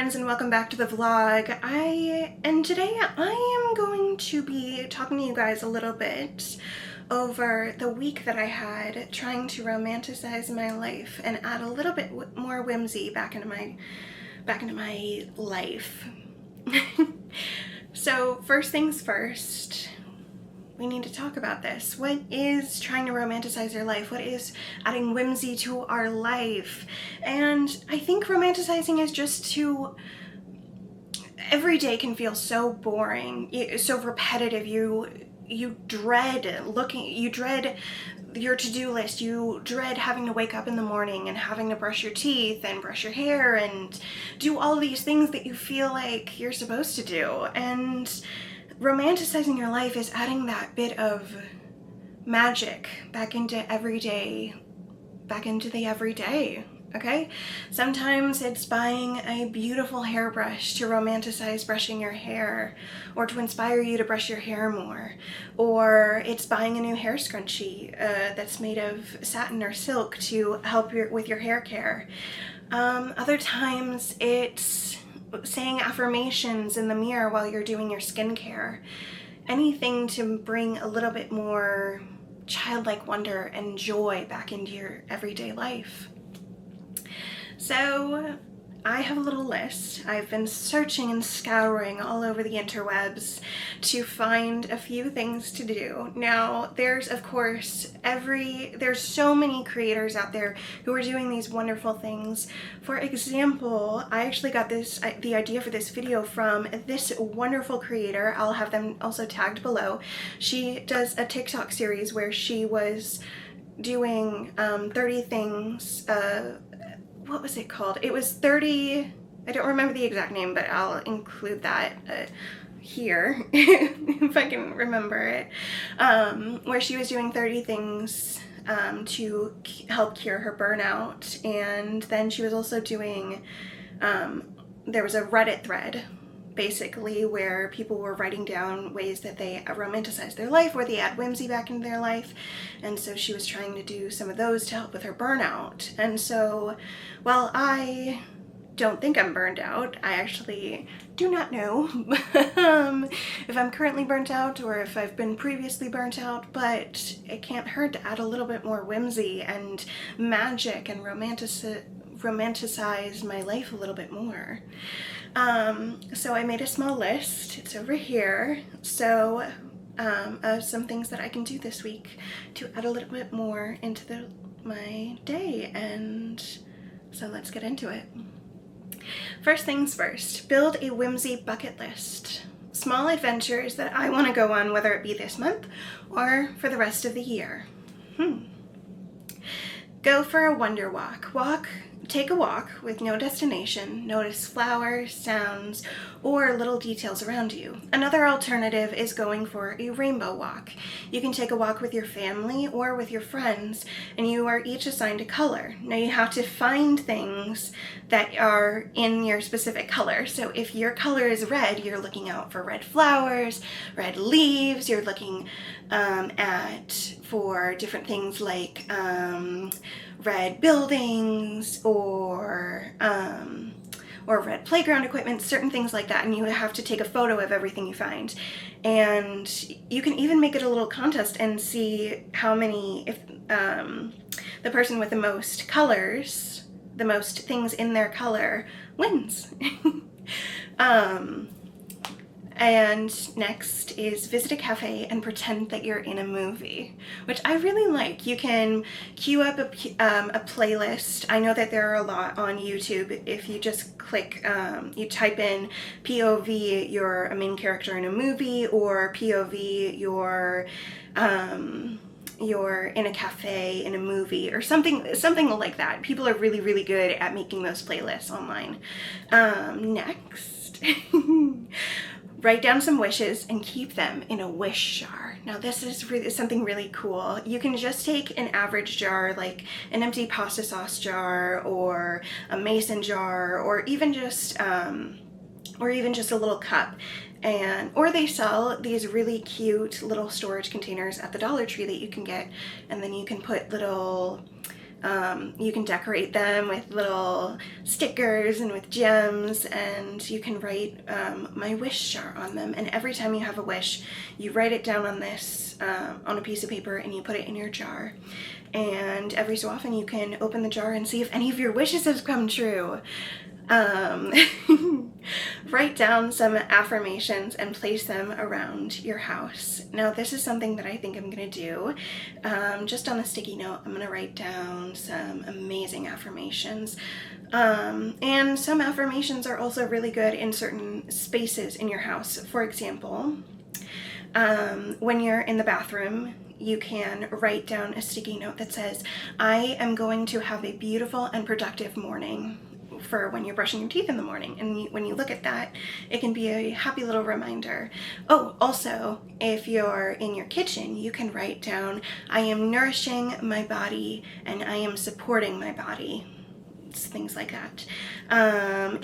friends, and welcome back to the vlog. Today I am going to be talking to you guys a little bit over the week that I had trying to romanticize my life and add a little bit more whimsy back into my life. So first things first, we need to talk about this. What is trying to romanticize your life? What is adding whimsy to our life? And I think romanticizing is just too... Every day can feel so boring, so repetitive. You dread your to-do list. You dread having to wake up in the morning and having to brush your teeth and brush your hair and do all these things that you feel like you're supposed to do. And romanticizing your life is adding that bit of magic back into the everyday, okay? Sometimes it's buying a beautiful hairbrush to romanticize brushing your hair, or to inspire you to brush your hair more, or it's buying a new hair scrunchie that's made of satin or silk to help with your hair care. Other times it's saying affirmations in the mirror while you're doing your skincare. Anything to bring a little bit more childlike wonder and joy back into your everyday life. So I have a little list. I've been searching and scouring all over the interwebs to find a few things to do. Now, there's of course there's so many creators out there who are doing these wonderful things. For example, I actually got the idea for this video from this wonderful creator. I'll have them also tagged below. She does a TikTok series where she was doing 30 things. What was it called? It was 30, I don't remember the exact name, but I'll include that here if I can remember it, where she was doing 30 things to help cure her burnout. And then she was also doing, there was a Reddit thread basically where people were writing down ways that they romanticize their life, or they add whimsy back into their life. And so she was trying to do some of those to help with her burnout. And so, while I don't think I'm burned out, I actually do not know if I'm currently burnt out or if I've been previously burnt out, but it can't hurt to add a little bit more whimsy and magic and romanticize my life a little bit more. So I made a small list. It's over here. So of some things that I can do this week to add a little bit more into my day. And so let's get into it. First things first, build a whimsy bucket list. Small adventures that I want to go on, whether it be this month or for the rest of the year. Go for a wonder walk. Take a walk with no destination. Notice flowers, sounds, or little details around you. Another alternative is going for a rainbow walk. You can take a walk with your family or with your friends, and you are each assigned a color. Now you have to find things that are in your specific color. So if your color is red, you're looking out for red flowers, red leaves. You're looking for different things like red buildings or red playground equipment, certain things like that, and you have to take a photo of everything you find. And you can even make it a little contest and see how many, if the person with the most colors, the most things in their color, wins. And next is visit a cafe and pretend that you're in a movie, which I really like. You can queue up a playlist. I know that there are a lot on YouTube. If you just click, you type in POV, you're a main character in a movie, or POV, you're in a cafe in a movie, or something like that. People are really, really good at making those playlists online. Next. Write down some wishes and keep them in a wish jar. Now this is really something really cool. You can just take an average jar, like an empty pasta sauce jar or a mason jar, or even just a little cup. Or they sell these really cute little storage containers at the Dollar Tree that you can get, and then you can put little You can decorate them with little stickers and with gems, and you can write my wish jar on them. And every time you have a wish, you write it down on this, on a piece of paper, and you put it in your jar. And every so often you can open the jar and see if any of your wishes have come true. Write down some affirmations and place them around your house. Now, this is something that I think I'm gonna do. Just on a sticky note, I'm gonna write down some amazing affirmations. And some affirmations are also really good in certain spaces in your house. For example, when you're in the bathroom, you can write down a sticky note that says, I am going to have a beautiful and productive morning, for when you're brushing your teeth in the morning. And when you look at that, it can be a happy little reminder. Oh, also, if you're in your kitchen, you can write down, I am nourishing my body and I am supporting my body. It's things like that.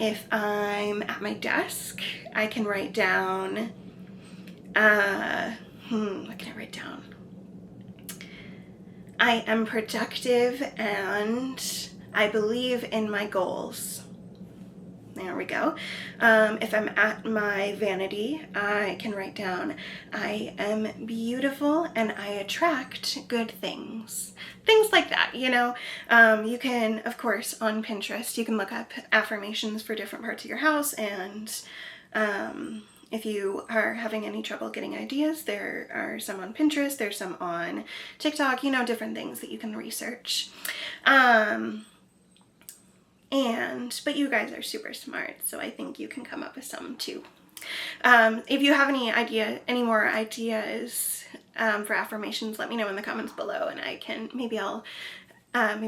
If I'm at my desk, I can write down, what can I write down? I am productive and I believe in my goals. There we go. If I'm at my vanity, I can write down, I am beautiful and I attract good things. Things like that, you know. You can, of course, on Pinterest, you can look up affirmations for different parts of your house, and if you are having any trouble getting ideas, there are some on Pinterest, there's some on TikTok, you know, different things that you can research. But you guys are super smart, so I think you can come up with some too. If you have any more ideas for affirmations, let me know in the comments below, and I can, maybe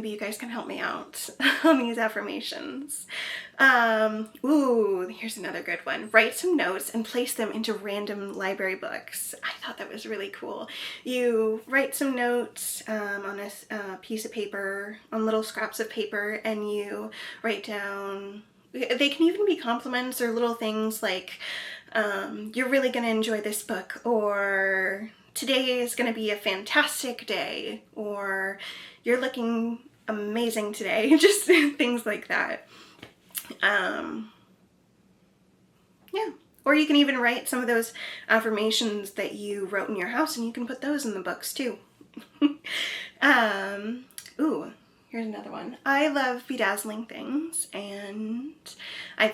you guys can help me out on these affirmations. Ooh, here's another good one. Write some notes and place them into random library books. I thought that was really cool. You write some notes on a piece of paper, on little scraps of paper, and you write down, they can even be compliments or little things like, you're really gonna enjoy this book, or today is gonna be a fantastic day, or you're looking amazing today. Just things like that. Yeah. Or you can even write some of those affirmations that you wrote in your house, and you can put those in the books too. Ooh, here's another one. I love bedazzling things, and I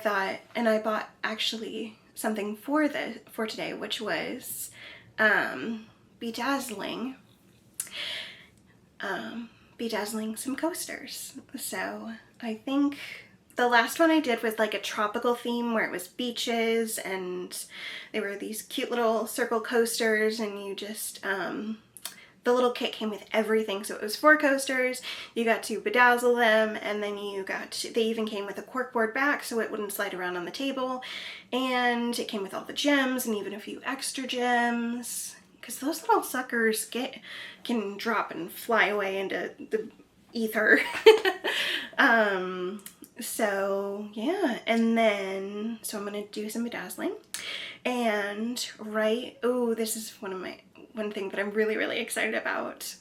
bought actually something for today, which was bedazzling some coasters. So I think the last one I did was like a tropical theme where it was beaches, and they were these cute little circle coasters, and you just, the little kit came with everything. So it was 4 coasters, you got to bedazzle them, and then they even came with a corkboard back so it wouldn't slide around on the table, and it came with all the gems and even a few extra gems, because those little suckers can drop and fly away into the ether. So yeah, and then, so I'm gonna do some bedazzling and write, oh, this is one thing that I'm really, really excited about.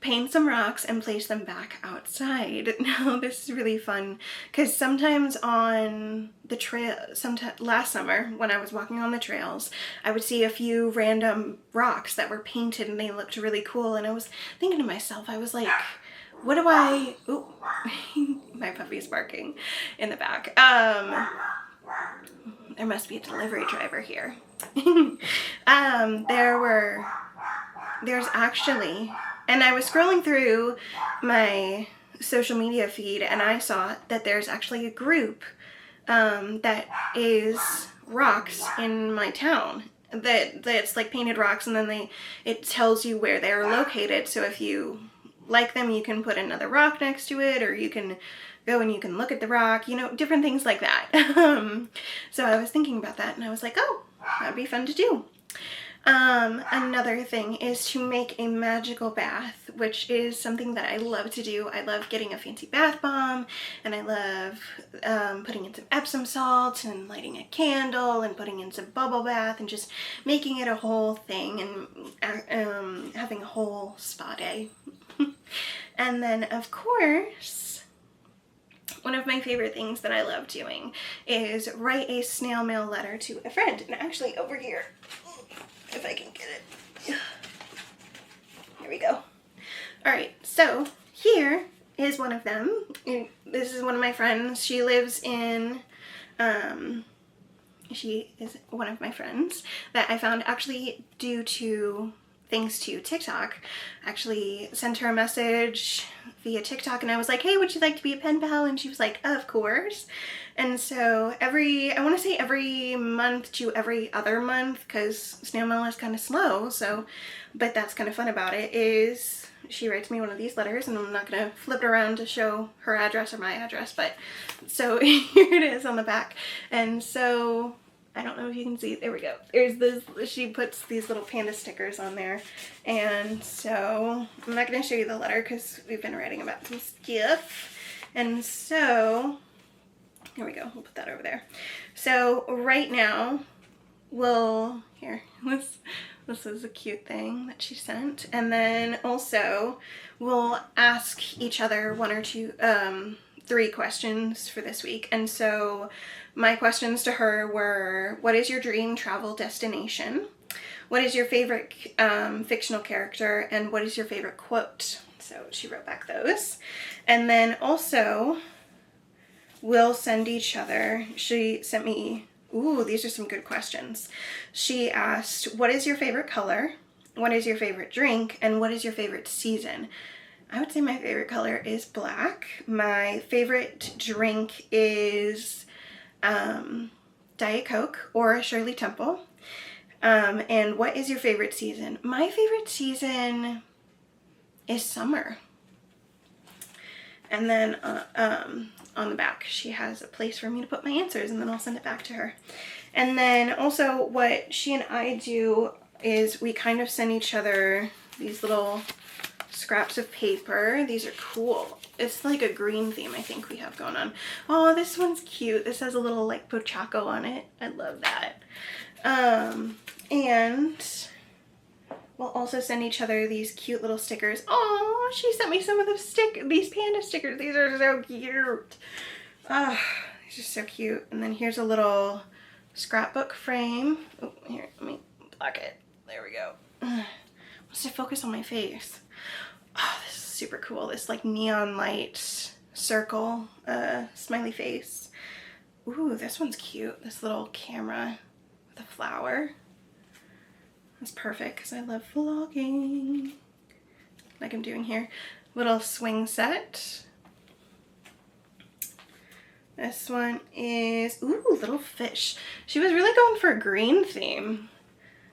Paint some rocks and place them back outside. Now this is really fun, because sometimes on the trail, last summer when I was walking on the trails, I would see a few random rocks that were painted and they looked really cool, and I was thinking to myself, I was like, what do I, ooh, my puppy's barking in the back. There must be a delivery driver here. There's actually, and I was scrolling through my social media feed, and I saw that there's actually a group that is rocks in my town, that's like painted rocks, and then it tells you where they're located. So if you like them, you can put another rock next to it, or you can go and you can look at the rock, you know, different things like that. So I was thinking about that, and I was like, oh, that'd be fun to do. Another thing is to make a magical bath, which is something that I love to do. I love getting a fancy bath bomb, and I love putting in some Epsom salt and lighting a candle and putting in some bubble bath and just making it a whole thing, and having a whole spa day. And then of course, one of my favorite things that I love doing is write a snail mail letter to a friend. And actually over here, if I can get it. Here we go. All right, so here is one of them. This is one of my friends. She lives in, she is one of my friends that I found actually due to thanks to TikTok. Actually sent her a message via TikTok and I was like, hey, would you like to be a pen pal? And she was like, of course. And so I want to say every month to every other month, because snail mail is kind of slow, so, but that's kind of fun about it, is she writes me one of these letters, and I'm not going to flip it around to show her address or my address, but so here it is on the back. And so I don't know if you can see, there we go. There's this, she puts these little panda stickers on there. And so I'm not going to show you the letter because we've been writing about some stuff. And so here we go. We'll put that over there. So right now here, this is a cute thing that she sent. And then also we'll ask each other one or two, 3 questions for this week. And so my questions to her were, what is your dream travel destination? What is your favorite fictional character? And what is your favorite quote? So she wrote back those. And then also we'll send each other, she sent me, ooh, these are some good questions. She asked, what is your favorite color? What is your favorite drink? And what is your favorite season? I would say my favorite color is black. My favorite drink is Diet Coke or Shirley Temple. And what is your favorite season? My favorite season is summer. And then on the back, she has a place for me to put my answers, and then I'll send it back to her. And then also what she and I do is we kind of send each other these little scraps of paper. These are cool. It's like a green theme I think we have going on. Oh, this one's cute. This has a little like pochaco on it. I love that. And we'll also send each other these cute little stickers. Oh, she sent me some of these panda stickers. These are so cute. Ah, these are so cute. And then here's a little scrapbook frame. Oh, here, let me block it. There we go. Wants to focus on my face. Oh, this is super cool. This like neon light circle, smiley face. Ooh, this one's cute. This little camera with a flower. That's perfect because I love vlogging, like I'm doing here. Little swing set. This one is, ooh, little fish. She was really going for a green theme.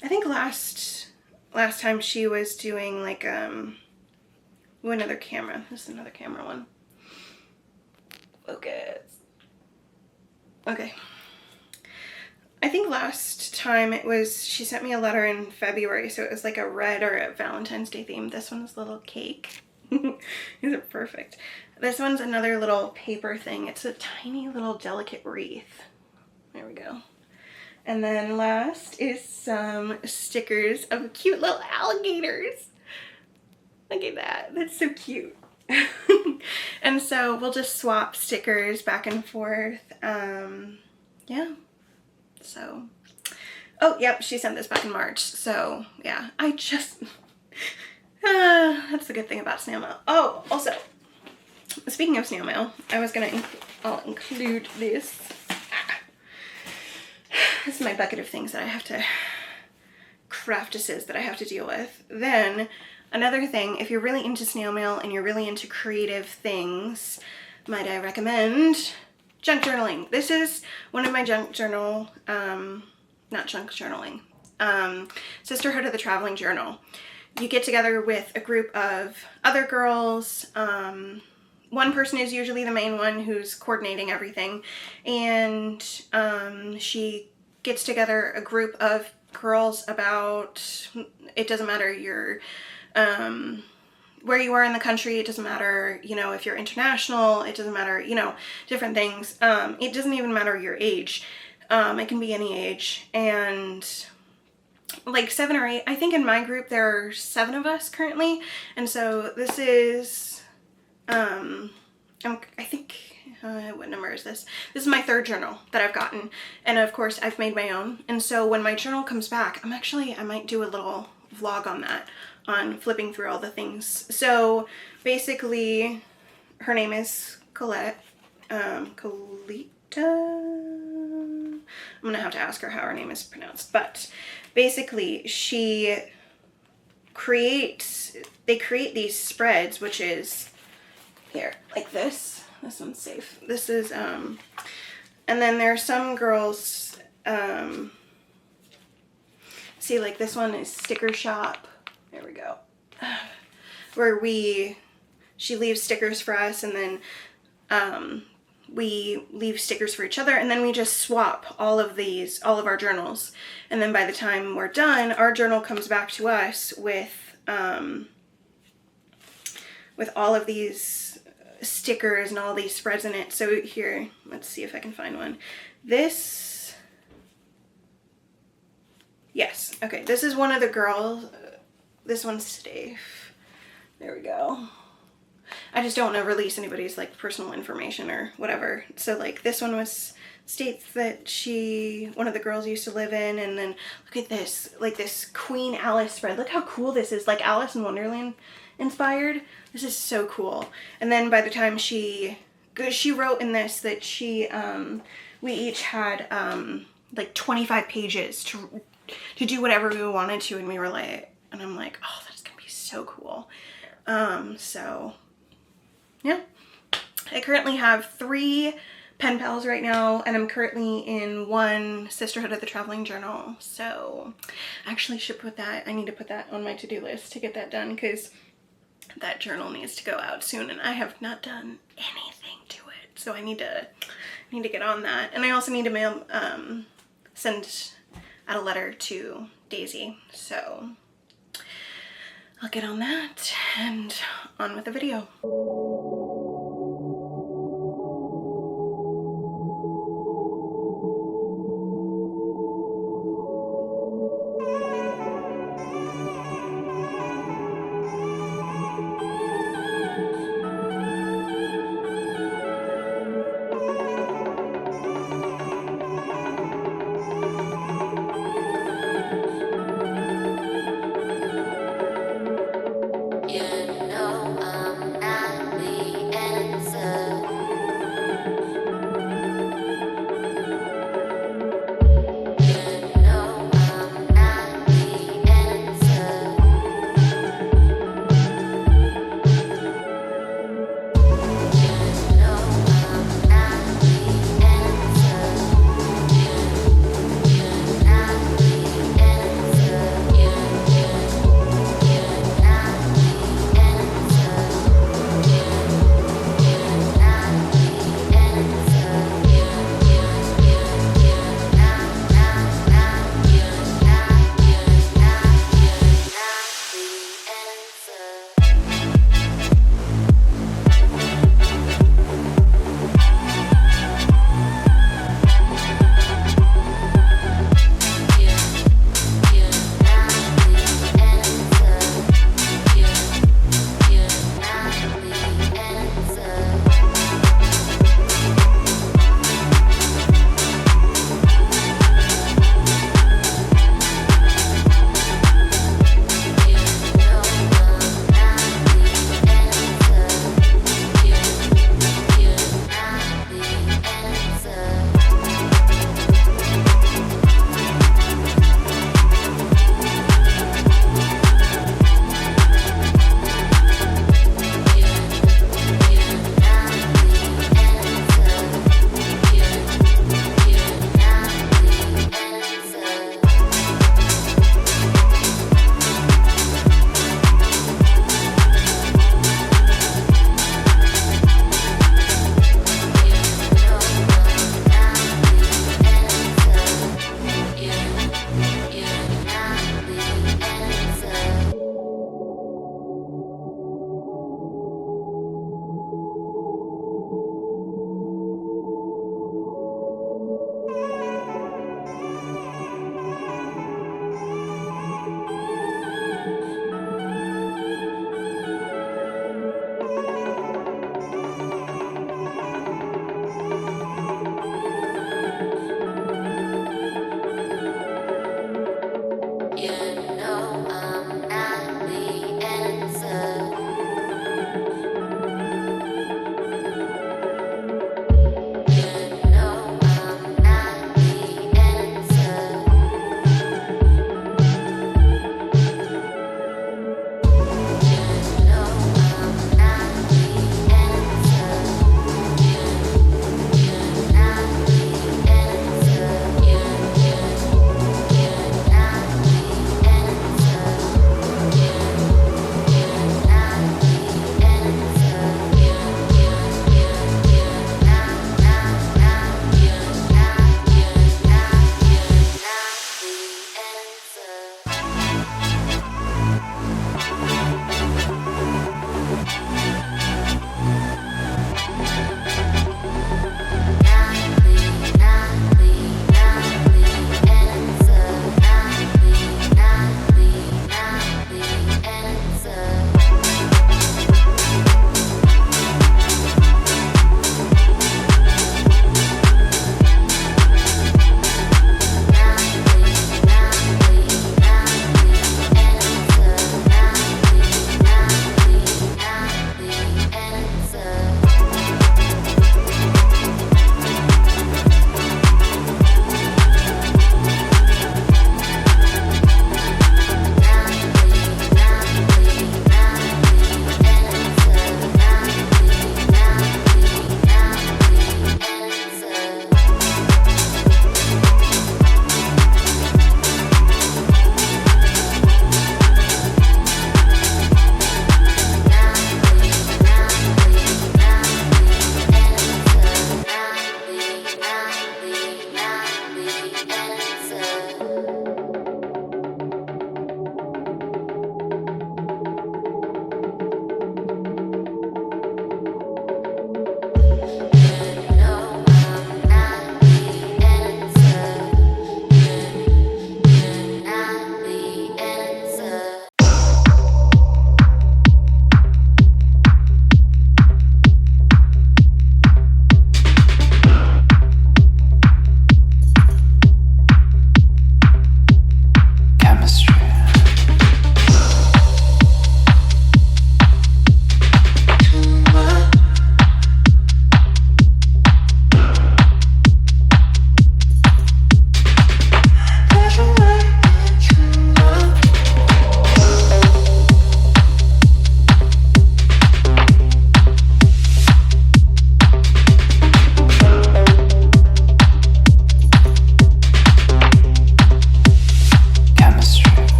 I think last time she was doing like, ooh, another camera. This is another camera one. Focus. Okay. I think last time it was, she sent me a letter in February, so it was like a red or a Valentine's Day theme. This one's a little cake. These are perfect. This one's another little paper thing. It's a tiny little delicate wreath. There we go. And then last is some stickers of cute little alligators. Look at that. That's so cute. And so we'll just swap stickers back and forth. Yeah. So, oh, yep, she sent this back in March. So, yeah, I just, that's the good thing about snail mail. Oh, also, speaking of snail mail, I was going to, I'll include this. This is my bucket of things that I have to, craftices that I have to deal with. Then, another thing, if you're really into snail mail and you're really into creative things, might I recommend junk journaling. This is one of my junk journal, not junk journaling, Sisterhood of the Traveling Journal. You get together with a group of other girls. One person is usually the main one who's coordinating everything, and she gets together a group of girls about, it doesn't matter your where you are in the country, it doesn't matter, you know, if you're international, it doesn't matter, you know, different things. It doesn't even matter your age. It can be any age. And like 7 or 8, I think in my group there are 7 of us currently. And so this is I think, what number is this? This is my third journal that I've gotten. And of course I've made my own. And so when my journal comes back, I might do a little vlog on that, on flipping through all the things. So basically her name is Colette, Colita. I'm gonna have to ask her how her name is pronounced, but basically they create these spreads, which is here, like this. This one's safe. This is, and then there are some girls, see, like this one is Sticker Shop. There we go. Where she leaves stickers for us, and then, we leave stickers for each other, and then we just swap all of our journals. And then by the time we're done, our journal comes back to us with all of these stickers and all these spreads in it. So here, let's see if I can find one. Yes, okay, this is one of the girls. This one's Stave. There we go. I just don't want to release anybody's like personal information or whatever. So like this one states that one of the girls used to live in, and then look at this, like this Queen Alice spread. Look how cool this is, like Alice in Wonderland inspired. This is so cool. And then by the time she wrote in this that we each had like 25 pages to do whatever we wanted to, and we were like, and I'm like, oh, that's gonna be so cool. So yeah, I currently have 3 pen pals right now, and I'm currently in 1 Sisterhood of the Traveling Journal. So I actually should I need to put that on my to-do list to get that done, because that journal needs to go out soon, and I have not done anything to it. So I need to get on that. And I also need to send out a letter to Daisy. So I'll get on that and on with the video. You know I'm not leaving.